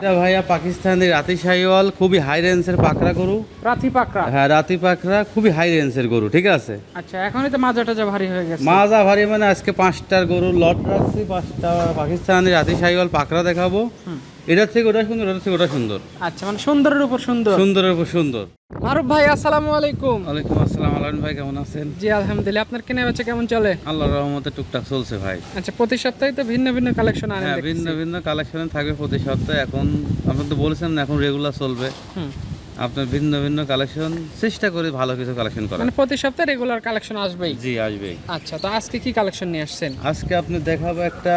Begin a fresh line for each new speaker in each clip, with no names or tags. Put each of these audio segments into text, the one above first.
এটা ভাইয়া পাকিস্তানি রাতি শাহিওয়াল খুবই হাই রেঞ্জের পাকড়া গরু।
রাতি পাকড়া।
হ্যাঁ, রাতি পাকড়া খুবই হাই রেঞ্জের গরু, ঠিক আছে।
আচ্ছা, এখনই তো মাজা টাজা ভারী হয়ে গেছে।
মাজা ভারী মানে আজকে 5টার গরু লট রাখছি, 5টা পাকিস্তানি রাতি শাহিওয়াল পাকড়া দেখাবো। এটার থেকে ওটা সুন্দর, ওটার থেকে ওটা সুন্দর।
আচ্ছা, মানে সুন্দরের উপর সুন্দর।
সুন্দরের উপর সুন্দর।
মারুফ ভাই, আসসালামু আলাইকুম।
ওয়ালাইকুম আসসালাম। আলামিন ভাই কেমন আছেন?
জি আলহামদুলিল্লাহ। আপনার কেনা বেচা কেমন চলে?
আল্লাহর রহমতে টুকটাক চলছে ভাই।
আচ্ছা, প্রতি সপ্তাহে তো ভিন্ন ভিন্ন কালেকশন আনেন
হ্যাঁ,
দেখছি।
ভিন্ন ভিন্ন কালেকশন থাকবে প্রতি সপ্তাহে। এখন আপনি তো বলেছেন না এখন রেগুলার চলবে। আপনার ভিন্ন ভিন্ন কালেকশন চেষ্টা করি ভালো কিছু কালেকশন করার।
মানে প্রতি সপ্তাহে রেগুলার কালেকশন আসবেই।
জি আসবেই।
আচ্ছা, তো আজকে কি কালেকশন নিয়ে আসছেন?
আজকে আপনি দেখাবো একটা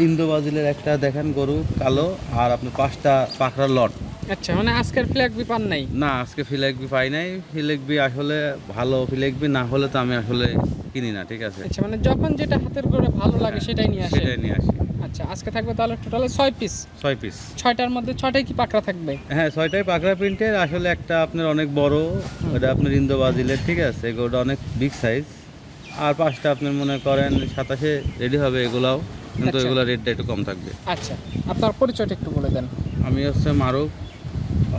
ইন্দো ব্রাজিলের একটা দেখেন গরু কালো, আর আপনি 5টা পাকড়ার লট।
আচ্ছা, মানে আজকের ফ্ল্যাগ বি পান নাই?
না, আজকে ফিলেকবি পাই নাই। ফিলেকবি আসলে ভালো ফিলেকবি না হলে তো আমি আসলে কিনি না, ঠিক আছে।
আচ্ছা, মানে যখন যেটা হাতের করে ভালো লাগে সেটাই নিয়ে আসেন।
সেটাই নিয়ে আসি।
আচ্ছা, আজকে থাকবে তাহলে টোটালে 6 পিস।
6 পিস।
6টার মধ্যে 6টাই কি পাকড়া থাকবে?
হ্যাঁ, 6টাই পাকড়া প্রিন্টের। আসলে একটা আপনার অনেক বড়, এটা আপনার ইন্দো ব্রাজিলের, ঠিক আছে। এগুলোটা অনেক বিগ সাইজ। আর 5টা আপনার মনে করেন 27-এ রেডি হবে এগুলাও, কিন্তু
আচ্ছা।
এগুলো রেটটা একটু কম থাকবে।
আচ্ছা, আপনার পরিচয়টা একটু বলে দেন।
আমি হচ্ছে মারুফ।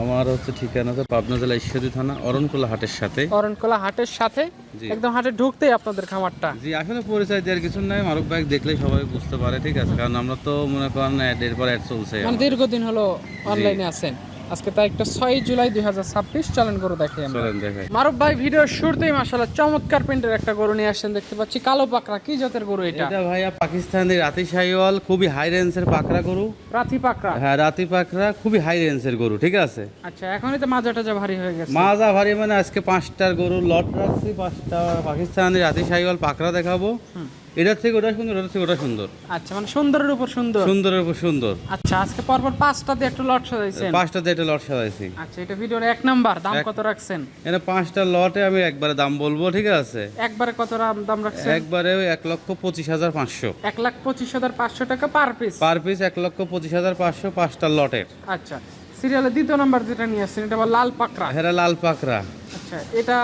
আমার হচ্ছে ঠিকানা হচ্ছে পাবনা জেলা ঈশ্বরদী থানা অরণকুলা হাটের সাথে।
অরণকলা হাটের সাথে,
জি।
একদম হাটে ঢুকতেই আপনাদের খামারটা।
জি, আসলে পরিচয় দেওয়ার কিছু নাই। মারুফ ভাই দেখলেই সবাই বুঝতে পারে, ঠিক আছে। কারণ আমরা তো মনে করেন অ্যাডের পর অ্যাড চলছে
মানে
আমাদের।
দীর্ঘদিন হলো অনলাইনে আছেন। আজকে তারিখটা 6 জুলাই 2026। চলেন গরু দেখি আমরা।
চলেন দেখাই।
মারুফ ভাই, ভিডিওর শুরুতেই মাশাআল্লাহ চমৎকার প্রিন্টের একটা গরু নিয়ে আসছেন দেখতে পাচ্ছি, কালো পাকড়া। কি জাতের গরু এটা?
এটা ভাইয়া পাকিস্তানি রাতি শাহিওয়াল খুবই হাই রেঞ্জের পাকড়া গরু।
রাতি পাকড়া।
হ্যাঁ, রাতি পাকড়া খুবই হাই রেঞ্জের গরু, ঠিক আছে।
আচ্ছা, এখনই তো মাজা টাজা ভারী হয়ে গেছে।
মাজা ভারী মানে আজকে 5টার গরু লট রাখছি, 5টা পাকিস্তানি রাতি শাহিওয়াল পাকড়া দেখাবো। এটার থেকে ওটা সুন্দর, ওটার থেকে ওটা সুন্দর।
আচ্ছা, মানে সুন্দরের উপর সুন্দর।
সুন্দরের উপর সুন্দর।
আচ্ছা, আজকে পরপর 5টা দিয়ে একটা লট সাজাইছেন।
5টাতে এটা লট সাজাইছি।
আচ্ছা, এটা ভিডিওর 1 নাম্বার। দাম কত রাখছেন?
এটা 5টা লটে আমি একবারে দাম বলবো, ঠিক আছে।
একবারে কত দাম রাখছেন?
একবারে 1,25,500
1,25,500 টাকা পার পিস।
Per piece. 1,25,500 5টা লটের।
আচ্ছা, সিরিয়ালের দ্বিতীয় নাম্বার যেটা নিয়ে আসছেন এটা আবার লাল পাকড়া।
হেরা লাল পাকড়া।
আচ্ছা, এটা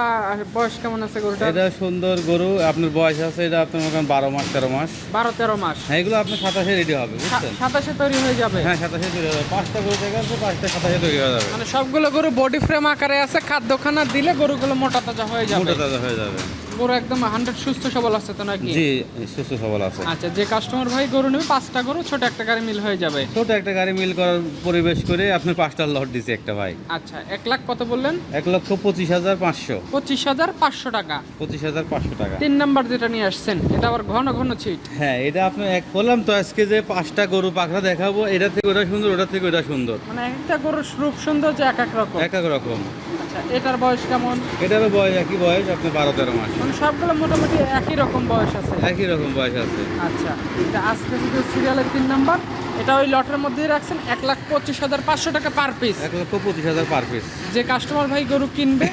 বয়স কেমন আছে গরুটা?
এটা সুন্দর গরু। আপনার বয়স আছে এটা আপনার মনে করেন 12 মাস 13 মাস।
12-13 মাস।
হ্যাঁ, এগুলো আপনার 27-এ রেডি হবে, বুঝছেন।
27-এ তৈরি হয়ে যাবে।
হ্যাঁ, 27-এ তৈরি হবে। 5টা গরু থেকে আছে, 5টা 27-এ তৈরি হয়ে যাবে।
মানে সবগুলো গরু বডি ফ্রেম আকারে আছে, খাদ্যখানা দিলে গরুগুলো মোটা তাজা হয়ে যাবে।
মোটা তাজা হয়ে যাবে।
গরু একদম 100 সুস্থ সবল আছে তো নাকি?
জি, সুস্থ সবল আছে।
আচ্ছা, যে কাস্টমার ভাই গরু নেবে 5টা গরু ছোট একটা গাড়ি মিল হয়ে যাবে।
ছোট একটা গাড়ি মিল করার পরিবেশ করে আপনি 5টা লট দিছে একটা ভাই।
আচ্ছা, 1 লাখ কত বললেন?
1,25,500।
25,500 টাকা।
25,500 টাকা।
3 নাম্বার যেটা নিয়ে আসছেন এটা আবার ঘন ঘন ছিট।
হ্যাঁ, এটা আপনি বললাম তো আজকে যে 5টা গরু পাকড়া দেখাবো, এটা থেকে ওটা সুন্দর, ওটা থেকে ওটা সুন্দর।
মানে একটা গরুর রূপ সুন্দর যে এক এক রকম।
এক এক রকম।
আচ্ছা, এটার বয়স কেমন?
এটারও বয়স একই বয়স, আপনার 12-13 মাস।
মানে সবগুলো মোটামুটি একই রকম বয়স আছে।
একই রকম বয়স আছে।
আচ্ছা, এটা আজকে ভিডিও সিরিয়ালের 3 নাম্বার। এটা ওই লটের মধ্যেই রাখছেন 1,25,500 টাকা পার পিস।
1,25,000 per piece.
যে কাস্টমার ভাই গরু কিনবে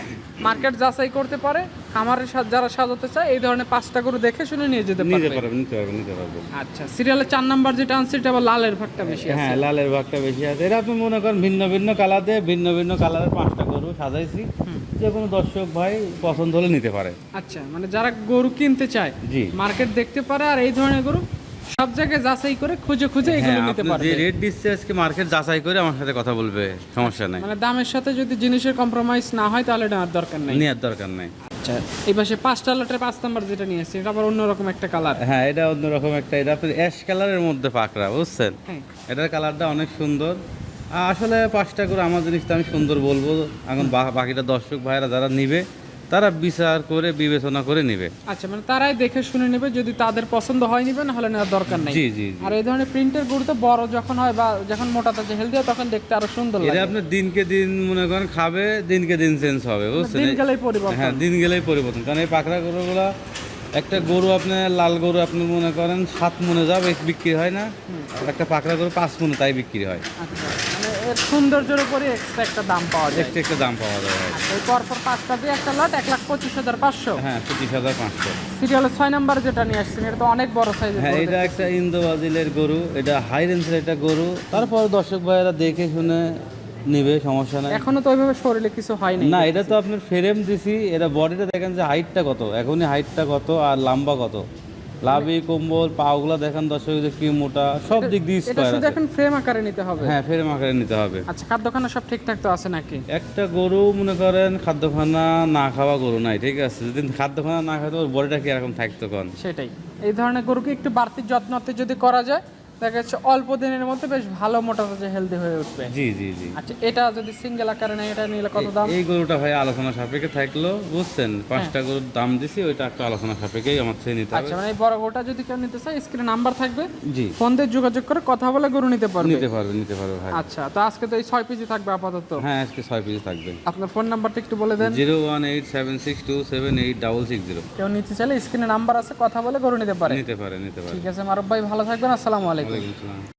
মার্কেট যাচাই করতে পারে, খামারের যারা সাজাতে চায় এই ধরনের 5টা গরু দেখে শুনে নিয়ে যেতে
নিতে
পারবে।
পারবেন, নিতে পারবেন, নিতে পারবেন।
আচ্ছা, সিরিয়ালের 4 নাম্বার যেটা আনছে এটা আবার লালের ভাগটা বেশি আছে।
হ্যাঁ, লালের ভাগটা বেশি আছে। এটা আপনি মনে করেন ভিন্ন ভিন্ন কালার দিয়ে ভিন্ন ভিন্ন কালারের 5টা গরু সাজাইছি। যে কোনো দর্শক ভাই পছন্দ হলে নিতে পারে।
আচ্ছা, মানে যারা গরু কিনতে চায়
জি।
মার্কেট দেখতে পারে, আর এই ধরনের গরু সব জায়গায় যাচাই করে খুঁজে খুঁজে এগুলো
হ্যাঁ,
নিতে
আপনি
পারবে।
যে রেট দিচ্ছে আজকে মার্কেট যাচাই করে আমার সাথে কথা বলবে, সমস্যা নাই।
মানে দামের সাথে যদি জিনিসের কম্প্রোমাইজ না হয় তাহলে নেওয়ার দরকার নেই।
নেওয়ার দরকার নাই।
আচ্ছা, এই পাশে 5টা লটের 5 নাম্বার যেটা নিয়ে এসেছে এটা আবার অন্যরকম একটা কালার।
হ্যাঁ, এটা অন্যরকম একটা, এটা আপনার অ্যাশ কালারের মধ্যে পাকড়া, বুঝছেন।
হ্যাঁ।
এটার কালারটা অনেক সুন্দর। আসলে 5টা করে আমার জিনিসটা আমি সুন্দর বলবো। এখন বাকিটা দর্শক ভাইরা যারা নিবে তারা বিচার করে বিবেচনা করে নিবে।
আচ্ছা, মানে তারাই দেখে শুনে নেবে, যদি তাদের পছন্দ হয় নিবে, না হলে নেওয়ার দরকার নাই।
জি জি জি।
আর এই ধরনের প্রিন্টের গরু তো বড় যখন হয় বা যখন মোটা তাজা হেলদি হয় তখন দেখতে আরো সুন্দর
এটা
লাগে।
আপনার দিনকে দিন মনে করেন খাবে, দিনকে দিন চেঞ্জ হবে, বুঝছেন।
দিন গেলেই পরিবর্তন।
হ্যাঁ, দিন গেলেই পরিবর্তন। কারণ এই পাকড়া গরুগুলা, একটা গরু আপনার লাল গরু আপনি মনে করেন 7 মনে যাবে বিক্রি হয় না, আর একটা পাকড়া গরু 5 মনে তাই বিক্রি হয়।
আচ্ছা, মানে এর সৌন্দর্যের উপরে এক্সট্রা একটা দাম পাওয়া যায়।
একটা একটা দাম পাওয়া যায়।
আচ্ছা, এই পরপর 5টা দিয়ে একটা লট 1,25,500।
হ্যাঁ, 25,500।
সিরিয়ালের 6 নাম্বার যেটা নিয়ে আসছেন এটা তো অনেক বড় সাইজের।
হ্যাঁ, এটা একটা ইন্দো ব্রাজিলের গরু। এটা হাই রেঞ্জের একটা গরু। তারপর দর্শক ভাইয়েরা দেখে শুনে নিবে, সমস্যা নাই।
এখনো তো ওইভাবে শরীরে কিছু হয়নি।
না, এটা তো আপনার ফ্রেম দিছি। এটা বডিটা দেখেন যে হাইটটা কত, এখনই হাইটটা কত আর লম্বা কত, লাভি কম্বল পাগুলা দেখেন দর্শক যে কি মোটা, সব দিক দিয়ে
এটা
স্কয়ার
শুধু
আছে।
এখন ফ্রেম আকারে নিতে হবে।
হ্যাঁ ফের মাকারে নিতে হবে।
আচ্ছা, খাদ্যখানা সব ঠিকঠাক তো আছে নাকি?
একটা গরু মনে করেন খাদ্যখানা না খাওয়া গরু নাই, ঠিক আছে? যদি খাদ্যখানা না খাইতো ওর বডিটা কি এরকম থাকতো কোন?
সেটাই, এই ধরনের গরুকে একটু বাড়তি যত্নতে যদি করা যায়, দেখা যাচ্ছে অল্প দিনের মধ্যে বেশ ভালো মোটা তাজা হেলদি হয়ে উঠবে।
জি জি জি।
আচ্ছা, এটা যদি সিঙ্গেল আকারে নেয়, এটা নিলে কত দাম?
এই গরুটা ভাই আলোচনা সাপেক্ষে থাকলো, বুঝছেন? 5টা গরুর দাম দিছি, ওইটা একটা আলোচনা সাপেক্ষেই আমার থেকে নিতে হবে।
আচ্ছা, মানে এই বড় গরুটা যদি কেউ নিতে চায়, স্ক্রিনে নাম্বার থাকবে,
জি,
ফোন দিয়ে যোগাযোগ করে কথা বলে গরু নিতে পারবে।
নিতে পারবে ভাই।
আচ্ছা, তো আজকে তো এই 6 পিসই থাকবে আপাতত।
হ্যাঁ আজকে 6 পিস থাকবে।
আপনার ফোন নাম্বারটা একটু বলে দেন।
01876278660।
কেউ নিতে চাইলে স্ক্রিনে নাম্বার আছে, কথা বলে গরু নিতে পারে।
নিতে পারে।
ঠিক আছে মারুফ ভাই, ভালো থাকবেন। আসসালামু আলাইকুম।
ওয়ালাইকুম আসসালাম।